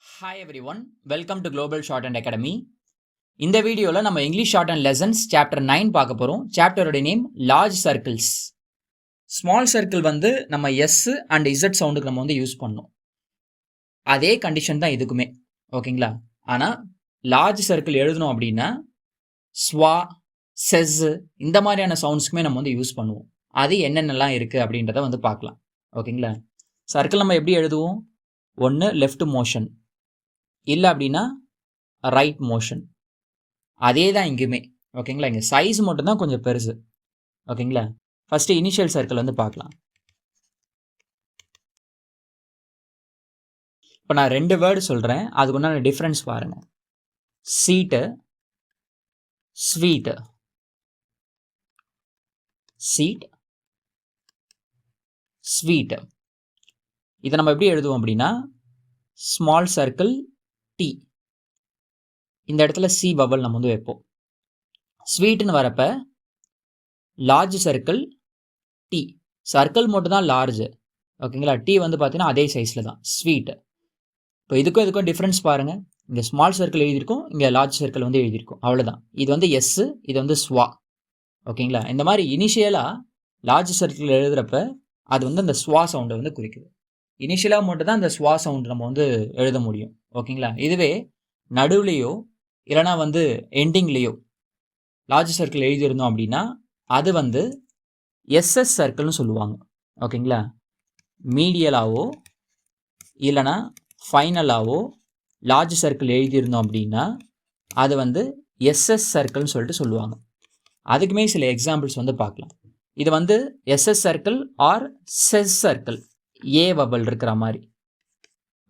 Hi everyone, welcome to Global Shorthand Academy. இந்த வீடியோல நம்ம English shorthand lessons chapter 9 பார்க்க போறோம். சாப்டரோட name large circles. Small circle வந்து நம்ம எஸ் அண்ட் இசட் சவுண்டுக்கு நம்ம வந்து யூஸ் பண்ணோம். அதே கண்டிஷன் தான் இதுக்குமே, ஓகேங்களா? ஆனா லார்ஜ் சர்க்கிள் எழுதணும் அப்படின்னா ஸ்வா, செஸ் இந்த மாதிரியான சவுண்ட்ஸ்க்குமே நம்ம வந்து யூஸ் பண்ணுவோம். அது என்னென்னலாம் இருக்கு அப்படின்றத வந்து பார்க்கலாம், ஓகேங்களா? சர்க்கிள் நம்ம எப்படி எழுதுவோம்? ஒன்று லெஃப்ட் மோஷன், இல்லை அப்படின்னா ரைட் மோஷன். அதே தான் இங்கேயுமே, ஓகேங்களா? இங்கே சைஸ் மட்டும் தான் கொஞ்சம் பெருசு, ஓகேங்களா? ஃபஸ்ட்டு இனிஷியல் சர்க்கிள் வந்து பார்க்கலாம். இப்போ நான் 2 வேர்டு சொல்கிறேன், அதுக்கு உண்டான டிஃப்ரென்ஸ் பாருங்கள். Seat, sweet. Seat, sweet. இதை நம்ம எப்படி எழுதுவோம் அப்படின்னா ஸ்மால் சர்க்கிள் டி, இந்த இடத்துல சி பபல் நம்ம வந்து வைப்போம். ஸ்வீட்டுன்னு வரப்ப லார்ஜ் சர்க்கிள் டி, சர்க்கிள் மட்டும் தான் லார்ஜ், ஓகேங்களா? டி வந்து பார்த்தீங்கன்னா அதே சைஸில் தான் ஸ்வீட். இப்போ இதுக்கும் டிஃப்ரென்ஸ் பாருங்கள். இங்கே ஸ்மால் சர்க்கிள் எழுதியிருக்கும், இங்கே லார்ஜ் சர்க்கிள் வந்து எழுதியிருக்கும், அவ்வளோதான். இது வந்து எஸ், இது வந்து ஸ்வா, ஓகேங்களா? இந்த மாதிரி இனிஷியலாக லார்ஜ் சர்க்கிள் எழுதுகிறப்ப அது வந்து அந்த ஸ்வா சவுண்டை வந்து குறிக்குது. இனிஷியலாக மட்டும் தான் அந்த ஸ்வா சவுண்ட் நம்ம வந்து எழுத முடியும், ஓகேங்களா? இதுவே நடுவுலையோ இல்லைனா வந்து எண்டிங்லேயோ லார்ஜ் சர்க்கிள் எழுதியிருந்தோம் அப்படின்னா அது வந்து எஸ்எஸ் சர்க்கிள்னு சொல்லுவாங்க, ஓகேங்களா? மீடியலாவோ இல்லைனா ஃபைனலாவோ லார்ஜ் சர்க்கிள் எழுதியிருந்தோம் அப்படின்னா அது வந்து எஸ்எஸ் சர்க்கிள்னு சொல்லிட்டு சொல்லுவாங்க. அதுக்குமே சில எக்ஸாம்பிள்ஸ் வந்து பார்க்கலாம். இது வந்து SS circle or ses circle, a vowel இருக்கிற மாதிரி,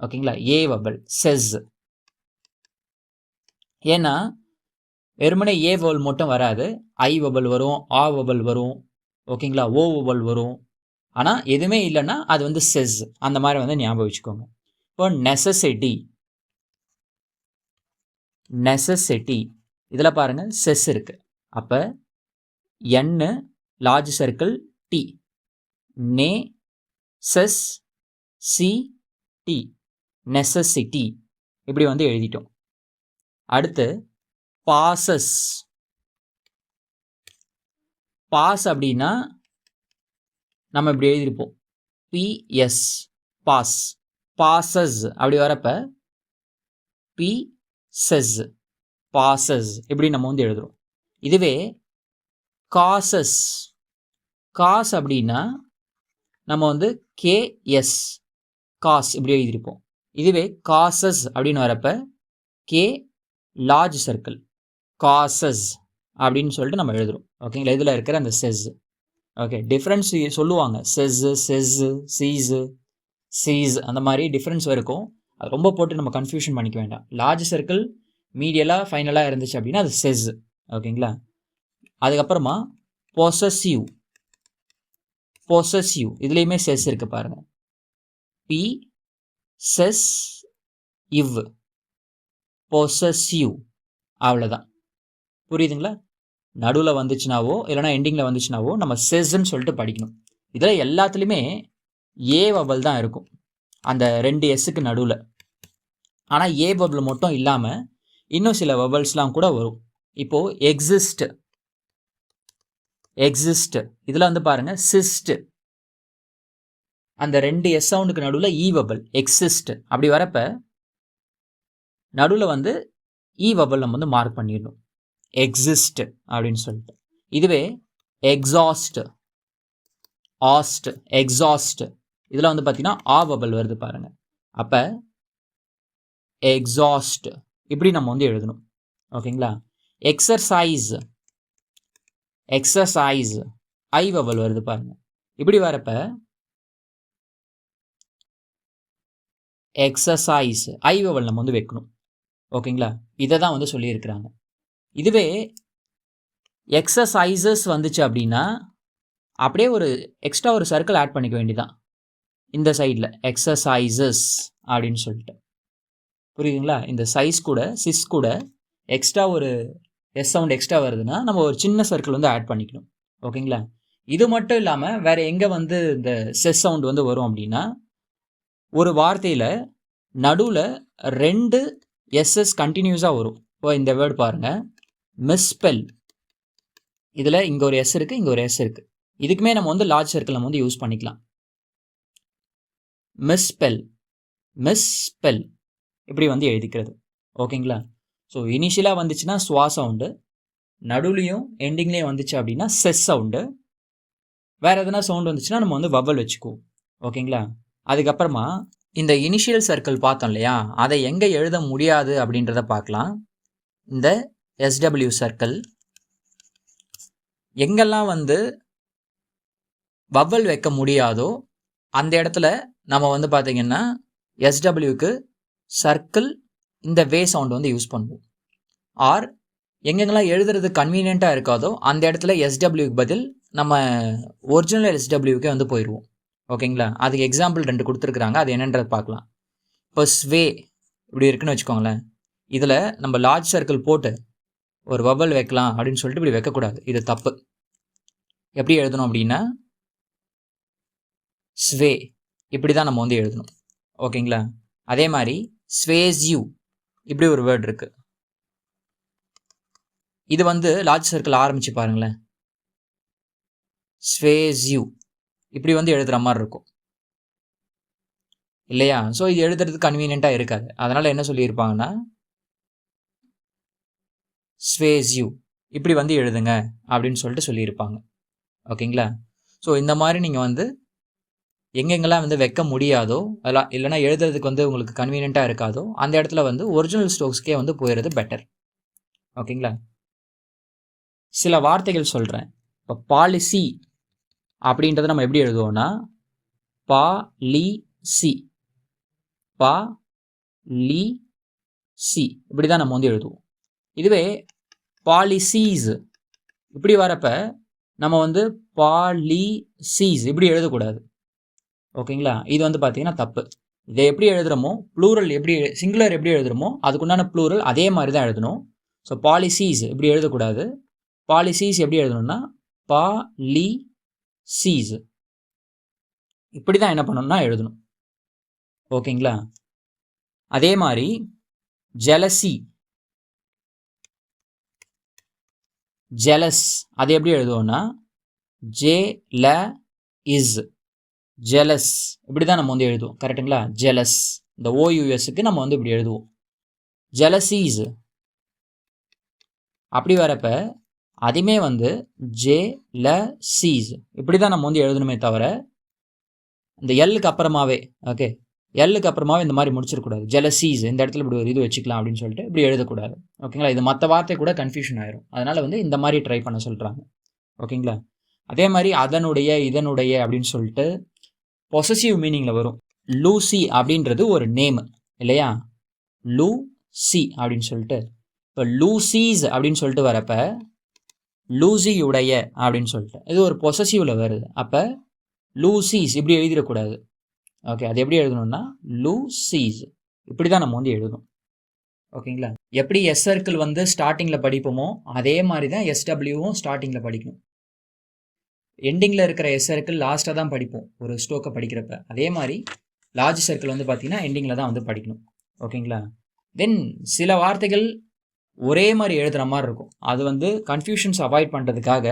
ஓகேங்களா? A vowel, ses. ஏன்னா வெறுமனே ஏ வபல் மட்டும் வராது, ஐ வபல் வரும், ஆ வபல் வரும், ஓகேங்களா? ஓ வபல் வரும். ஆனால் எதுவுமே இல்லைன்னா அது வந்து செஸ், அந்த மாதிரி வந்து ஞாபகம் வச்சுக்கோங்க. இப்போ நெசசிட்டி, நெசசிட்டி இதில் பாருங்கள் செஸ் இருக்குது. அப்போ என்னு லார்ஜ் சர்க்கிள் டி, நே செஸ் சி டி, நெசசிட்டி, இப்படி வந்து எழுதிட்டோம். அடுத்து பாசஸ். பாஸ் அப்படின்னா நம்ம இப்படி எழுதியிருப்போம், பிஎஸ், பாஸ். பாசஸ் அப்படி வரப்ப பி செஸ், பாசஸ், இப்படி நம்ம வந்து எழுதுறோம். இதுவே காசஸ், காஸ் அப்படின்னா நம்ம வந்து கேஎஸ், காஸ், இப்படி எழுதியிருப்போம். இதுவே காசஸ் அப்படின்னு வரப்ப கே லார்ஜ் சர்க்கிள், காசஸ் அப்படின்னு சொல்லிட்டு நம்ம எழுதுறோம், ஓகேங்களா? இதில் இருக்கிற அந்த செஸ், ஓகே. டிஃப்ரென்ஸ் சொல்லுவாங்க, செஸ்ஸு, செஸ்ஸு, சீஸு, சீஸ், அந்த மாதிரி டிஃப்ரென்ஸ் இருக்கும். அது ரொம்ப போட்டு நம்ம கன்ஃபியூஷன் பண்ணிக்க வேண்டாம். லார்ஜ் சர்க்கிள் மீடியலாக ஃபைனலாக இருந்துச்சு அப்படின்னா அது செஸ், ஓகேங்களா? அதுக்கப்புறமா பொசசிவ், பொசசிவ் இதுலேயுமே செஸ் இருக்குது பாருங்கள், பி செஸ் இவ், பொசசிவ், அவ்வளோதான். புரியுதுங்களா? நடுவில் வந்துச்சுனாவோ இல்லைனா எண்டிங்கில் வந்துச்சுனாவோ நம்ம செஸ்ன்னு சொல்லிட்டு படிக்கணும். இதில் எல்லாத்துலேயுமே ஏ வபல் தான் இருக்கும் அந்த 2 எஸ்ஸுக்கு நடுவில். ஆனால் ஏ வபல் மட்டும் இல்லாமல் இன்னும் சில வபல்ஸ்லாம் கூட வரும். இப்போது எக்ஸிஸ்ட், எக்ஸிஸ்ட் இதில் வந்து பாருங்கள் சிஸ்ட், அந்த 2 எஸ் சவுண்டுக்கு நடுவில் இ வபல், எக்ஸிஸ்ட். அப்படி வரப்ப நடுவில் வந்து இ வபல் நம்ம வந்து மார்க் பண்ணிடணும், எக்ஸிஸ்ட் அப்படின்னு சொல்லிட்டு. இதுவே எக்ஸாஸ்ட், ஆஸ்ட், எக்ஸாஸ்ட் இதில் வந்து பார்த்தீங்கன்னா ஆ வபல் வருது பாருங்கள். அப்போ எக்ஸாஸ்ட் இப்படி நம்ம வந்து எழுதணும், ஓகேங்களா? எக்ஸர்சைஸ், எக்ஸர்சைஸ் ஐ வபல் வருது பாருங்கள். இப்படி வரப்ப எக்ஸசைஸ் ஐ வபல் நம்ம வந்து வைக்கணும், ஓகேங்களா? இதை தான் வந்து சொல்லியிருக்கிறாங்க. இதுவே எக்ஸசைசஸ் வந்துச்சு அப்படின்னா அப்படியே ஒரு எக்ஸ்ட்ரா ஒரு சர்க்கிள் ஆட் பண்ணிக்க வேண்டியதான் இந்த சைடில், எக்ஸசைசஸ் அப்படின்னு சொல்லிட்டு. புரியுதுங்களா? இந்த சைஸ் கூட சிஸ் கூட எக்ஸ்ட்ரா ஒரு எஸ் சவுண்ட் எக்ஸ்ட்ரா வருதுன்னா நம்ம ஒரு சின்ன சர்க்கிள் வந்து ஆட் பண்ணிக்கணும், ஓகேங்களா? இது மட்டும் இல்லாமல் வேறு எங்கே வந்து இந்த செஸ் சவுண்ட் வந்து வரும் அப்படின்னா ஒரு வார்த்தையில் நடுவில் 2 எஸ்எஸ் கண்டினியூஸாக வரும். இப்போ இந்த வேர்டு பாருங்கள், மிஸ்பெல். இதில் இங்கே ஒரு எஸ் இருக்குது, இங்கே ஒரு எஸ் இருக்குது. இதுக்குமே நம்ம வந்து லார்ஜ் சர்க்கிள் நம்ம வந்து யூஸ் பண்ணிக்கலாம். மிஸ்பெல், மிஸ்பெல் இப்படி வந்து எழுதிக்கிறது. ஓகேங்களா? ஸோ இனிஷியலாக வந்துச்சுன்னா ஸ்வா சவுண்டு, நடுவுலையும் எண்டிங்லேயும் வந்துச்சு அப்படின்னா செஸ் சவுண்டு. வேறு எதனா சவுண்டு வந்துச்சுன்னா நம்ம வந்து வவல் வச்சுக்குவோம். ஓகேங்களா? அதுக்கப்புறமா இந்த இனிஷியல் சர்க்கிள் பார்த்தோம் இல்லையா, அதை எங்கே எழுத முடியாது அப்படின்றத பார்க்கலாம். இந்த எஸ்டபிள்யூ சர்க்கிள் எங்கெல்லாம் வந்து வவல் வைக்க முடியாதோ அந்த இடத்துல நம்ம வந்து பார்த்திங்கன்னா எஸ்டபிள்யூக்கு சர்க்கிள் இந்த வே சவுண்ட் வந்து யூஸ் பண்ணுவோம். ஆர் எங்கெங்கெல்லாம் எழுதுறது கன்வீனியண்ட்டாக இருக்காதோ அந்த இடத்துல எஸ்டபிள்யூக்கு பதில் நம்ம ஒரிஜினல் எஸ்டபிள்யூக்கே வந்து போயிடுவோம். ஓகேங்களா? அதுக்கு எக்ஸாம்பிள் 2 கொடுத்துருக்குறாங்க, அது என்னன்றது பார்க்கலாம். இப்போ ஸ்வே இப்படி இருக்குன்னு வச்சுக்கோங்களேன். இதில் நம்ம லார்ஜ் சர்க்கிள் போட்டு ஒரு வவல் வைக்கலாம் அப்படின்னு சொல்லிட்டு இப்படி வைக்கக்கூடாது, இது தப்பு. எப்படி எழுதணும் அப்படின்னா ஸ்வே இப்படி தான் நம்ம வந்து எழுதணும். ஓகேங்களா? அதே மாதிரி ஸ்வேஸ்யூ இப்படி ஒரு வேர்டு இருக்குது. இது வந்து லார்ஜ் சர்க்கிள் ஆரம்பித்து பாருங்களேன், ஸ்வேஸ்யூ இப்படி வந்து எழுதுகிற மாதிரி இருக்கும் இல்லையா? ஸோ இது எழுதுறதுக்கு கன்வீனியண்ட்டாக இருக்காது. அதனால் என்ன சொல்லியிருப்பாங்கன்னா ஸ்வேஸ்யூ இப்படி வந்து எழுதுங்க அப்படின்னு சொல்லிட்டு சொல்லியிருப்பாங்க. ஓகேங்களா? ஸோ இந்த மாதிரி நீங்கள் வந்து எங்கெங்கெல்லாம் வந்து வைக்க முடியாதோ அதெல்லாம், இல்லைனா எழுதுறதுக்கு வந்து உங்களுக்கு கன்வீனியண்ட்டாக இருக்காதோ அந்த இடத்துல வந்து ஒரிஜினல் ஸ்ட்ரோக்ஸ்க்கே வந்து போயிடுறது பெட்டர். ஓகேங்களா? சில வார்த்தைகள் சொல்கிறேன். இப்போ பாலிசி அப்படின்றத நம்ம எப்படி எழுதுவோம்னா பாலிசி, பாலிசி இப்படி தான் நம்ம வந்து எழுதுவோம். இதுவே பாலிசிஸ் இப்படி வரப்ப நம்ம வந்து பாலிசிஸ் இப்படி எழுதக்கூடாது. ஓகேங்களா? இது வந்து பார்த்தீங்கன்னா தப்பு. இதை எப்படி எழுதுகிறோமோ, ப்ளூரல் எப்படி சிங்குலர் எப்படி எழுதுகிறோமோ அதுக்குண்டான ப்ளூரல் அதே மாதிரி தான் எழுதணும். ஸோ பாலிசிஸ் இப்படி எழுதக்கூடாது. பாலிசிஸ் எப்படி எழுதணும்னா பாலிசிஸ் இப்படி தான் என்ன பண்ணணும்னா எழுதணும். ஓகேங்களா? அதே மாதிரி ஜெலசி, ஜெலஸ் அது எப்படி எழுதுவோம்னா ஜெல இஸ், ஜெலஸ் இப்படி தான் நம்ம வந்து எழுதுவோம். கரெக்டுங்களா? ஜெலஸ் இந்த ஓயூஎஸ்க்கு நம்ம வந்து இப்படி எழுதுவோம். ஜெலசீஸ் அப்படி வரப்ப அதுமே வந்து ஜெலசீஸ் இப்படி தான் நம்ம வந்து எழுதணுமே தவிர இந்த எல்லுக்கு அப்புறமாவே, ஓகே, எல்லுக்கு அப்புறமாவே இந்த மாதிரி முடிச்சிடக்கூடாது. ஜெலசீஸ் இந்த இடத்துல இப்படி ஒரு இது வச்சுக்கலாம் அப்படின்னு சொல்லிட்டு இப்படி எழுதக்கூடாது. ஓகேங்களா? இது மற்ற வார்த்தை கூட கன்ஃபியூஷன் ஆயிரும். அதனால் வந்து இந்த மாதிரி ட்ரை பண்ண சொல்கிறாங்க. ஓகேங்களா? அதே மாதிரி அதனுடைய, இதனுடைய அப்படின்னு சொல்லிட்டு பொசசிவ் மீனிங்கில் வரும். லூசி அப்படின்றது ஒரு நேம் இல்லையா? லூசி அப்படின்னு சொல்லிட்டு, இப்போ லூசிஸ் அப்படின்னு சொல்லிட்டு வரப்ப லூசியுடைய அப்படின்னு சொல்லிட்டு இது ஒரு பொசசிவில் வருது. அப்போ லூசிஸ் இப்படி எழுதிடக்கூடாது. ஓகே, அது எப்படி எழுதணும்னா லூசிஸ் இப்படி தான் நம்ம வந்து எழுதணும். ஓகேங்களா? எப்படி எஸ் சர்க்கிள் வந்து ஸ்டார்டிங்கில் படிப்போமோ அதே மாதிரி தான் எஸ்டபிள்யூவும் ஸ்டார்டிங்கில் படிக்கணும். எண்டிங்கில் இருக்கிற எஸ் சர்க்கிள் லாஸ்ட்டாக தான் படிப்போம் ஒரு ஸ்ட்ரோக்கை படிக்கிறப்ப. அதே மாதிரி லார்ஜ் சர்க்கிள் வந்து பார்த்திங்கன்னா எண்டிங்கில் தான் வந்து படிக்கணும். ஓகேங்களா? தென் சில வார்த்தைகள் ஒரே மாதிரி எழுதுகிற மாதிரி இருக்கும். அது வந்து கன்ஃபியூஷன்ஸ் அவாய்ட் பண்ணுறதுக்காக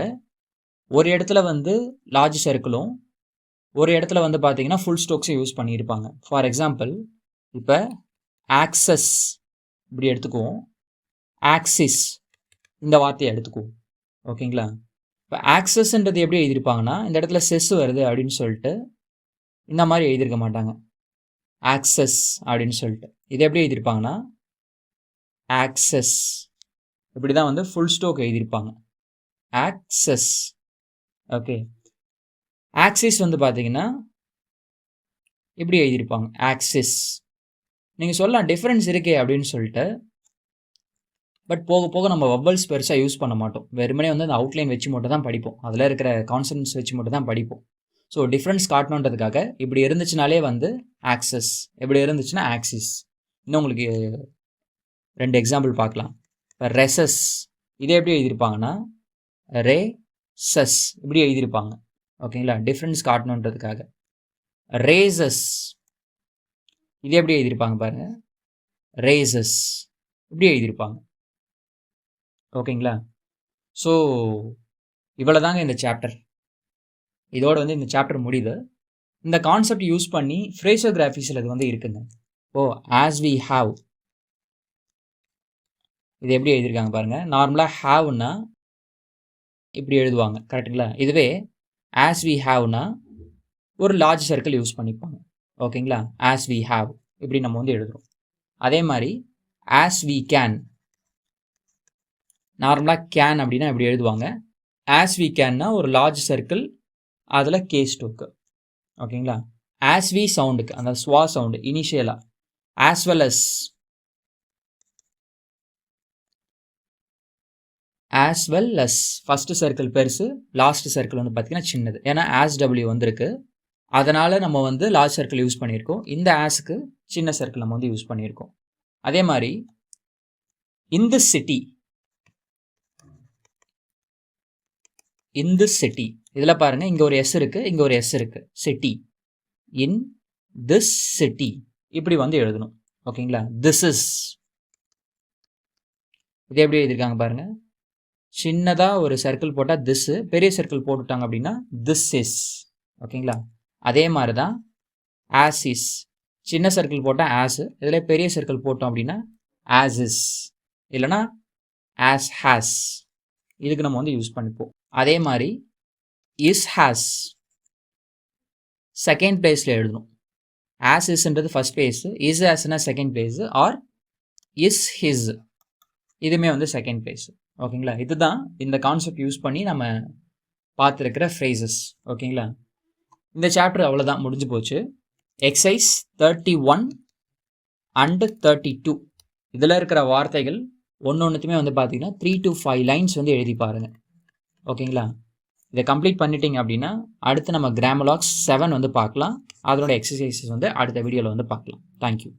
ஒரு இடத்துல வந்து லார்ஜ் சர்க்கிளும் ஒரு இடத்துல வந்து பார்த்தீங்கன்னா ஃபுல் ஸ்ட்ரோக்ஸும் யூஸ் பண்ணியிருப்பாங்க. ஃபார் எக்ஸாம்பிள் இப்போ ஆக்சஸ் இப்படி எடுத்துக்குவோம், ஆக்சிஸ் இந்த வார்த்தையை எடுத்துக்குவோம். ஓகேங்களா? இப்போ ஆக்சஸ்ன்றது எப்படி எழுதியிருப்பாங்கன்னா இந்த இடத்துல செஸ் வருது அப்படின்னு சொல்லிட்டு இந்த மாதிரி எழுதியிருக்க மாட்டாங்க. ஆக்சஸ் அப்படின்னு சொல்லிட்டு இது எப்படி எழுதியிருப்பாங்கன்னா ஆக்சஸ் இப்படி தான் வந்து ஃபுல் ஸ்ட்ரோக் எழுதியிருப்பாங்க. ஆக்சஸ். ஓகே, ஆக்சிஸ் வந்து பார்த்தீங்கன்னா இப்படி எழுதியிருப்பாங்க ஆக்சிஸ். நீங்கள் சொல்லலாம் டிஃப்ரென்ஸ் இருக்கே அப்படின்னு சொல்லிட்டு. பட் போக போக நம்ம வவல்ஸ் பெருசாக யூஸ் பண்ண மாட்டோம். வெறுமனே வந்து அந்த அவுட்லைன் வச்சு மட்டும் தான் படிப்போம். அதில் இருக்கிற கான்செப்ட்ஸ் வச்சு மட்டும் தான் படிப்போம். ஸோ டிஃப்ரென்ஸ் காட்டணுன்றதுக்காக இப்படி இருந்துச்சுனாலே வந்து ஆக்சஸ், இப்படி இருந்துச்சுன்னா ஆக்சிஸ். இன்னும் உங்களுக்கு 2 எக்ஸாம்பிள் பார்க்கலாம். இப்போ ரெசஸ் இதே எப்படி எழுதியிருப்பாங்கன்னா ரே சஸ் இப்படி எழுதியிருப்பாங்க. ஓகேங்களா? டிஃப்ரென்ஸ் காட்டணுன்றதுக்காக. ரேசஸ் இது எப்படி எழுதியிருப்பாங்க பாருங்கள், ரேசஸ் இப்படி எழுதியிருப்பாங்க. ஓகேங்களா? ஸோ இவ்வளோ தாங்க இந்த சாப்டர். இதோட வந்து இந்த சாப்டர் முடியுது. இந்த கான்செப்ட் யூஸ் பண்ணி ஃப்ரேசோகிராஃபிஸில் இது வந்து இருக்குங்க. ஆஸ் வி ஹாவ் இது எப்படி எழுதியிருக்காங்க பாருங்கள். நார்மலாக ஹாவ்னா இப்படி எழுதுவாங்க, கரெக்டுங்களா? இதுவே ஆஸ் வி ஹாவ்னா ஒரு லார்ஜ் சர்க்கிள் யூஸ் பண்ணிப்பாங்க. ஓகேங்களா? ஆஸ் வி ஹாவ் இப்படி நம்ம வந்து எழுதுகிறோம். அதே மாதிரி ஆஸ் வி கேன், நார்மலாக கேன் அப்படின்னா இப்படி எழுதுவாங்க. ஆஸ் வி கேன்னா ஒரு லார்ஜ் சர்க்கிள், அதில் கேஸ் டூக்கு. ஓகேங்களா? ஆஸ் வி சவுண்டுக்கு, அந்த ஸ்வா சவுண்டு இனிஷியலாக, as well as, as well as first circle பெருசு, லாஸ்ட் சர்க்கிள் வந்து பார்த்தீங்கன்னா சின்னது. ஏன்னா ஆஸ் டபிள்யூ வந்திருக்கு, அதனால் நம்ம வந்து லார்ஜ் சர்க்கிள் யூஸ் பண்ணியிருக்கோம். இந்த ஆஸுக்கு சின்ன சர்க்கிள் நம்ம வந்து யூஸ் பண்ணியிருக்கோம். அதே மாதிரி இந்த சிட்டி, இந்த சிட்டி இதில் பாருங்கள், இங்கே ஒரு எஸ் இருக்குது, இங்கே ஒரு எஸ் இருக்குது. சிட்டி, இன் திஸ் சிட்டி இப்படி வந்து எழுதணும். ஓகேங்களா? திஸ் இஸ், இது எப்படி எழுதியிருக்காங்க பாருங்கள். சின்னதாக ஒரு சர்க்கிள் போட்டால் திஸ், பெரிய சர்க்கிள் போட்டுட்டாங்க அப்படின்னா திஸ் இஸ். ஓகேங்களா? அதே மாதிரி தான் ஆஸ் இஸ், சின்ன சர்க்கிள் போட்டால் ஆஸ், இதில் பெரிய சர்க்கிள் போட்டோம் அப்படின்னா ஆஸ் இஸ், இல்லைனா ஆஸ் ஹேஸ், இதுக்கு நம்ம வந்து யூஸ் பண்ணிப்போம். அதே மாதிரி இஸ் ஹேஸ் செகண்ட் பிளேஸில் எழுதணும். ஆஸ் இஸ்ன்றது ஃபர்ஸ்ட் பிளேஸு, இஸ் ஹேஸ்னா second place, or is his இதுவுமே வந்து செகண்ட் பிளேஸு. ஓகேங்களா? இதுதான் இந்த கான்செப்ட் யூஸ் பண்ணி நம்ம பார்த்துருக்கிற ஃப்ரேசஸ். ஓகேங்களா? இந்த சாப்டர் அவ்வளோதான், முடிஞ்சு போச்சு. எக்ஸசைஸ் 31 and 32 இதில் இருக்கிற வார்த்தைகள் ஒன்றுத்துமே வந்து பார்த்தீங்கன்னா 3 to 5 லைன்ஸ் வந்து எழுதி பாருங்கள். ஓகேங்களா? இதை கம்ப்ளீட் பண்ணிட்டீங்க அப்படின்னா அடுத்து நம்ம கிராமலாக்ஸ் 7 வந்து பார்க்கலாம். அதனோட எக்ஸசைசஸ் வந்து அடுத்த வீடியோவில் வந்து பார்க்கலாம். தேங்க்யூ.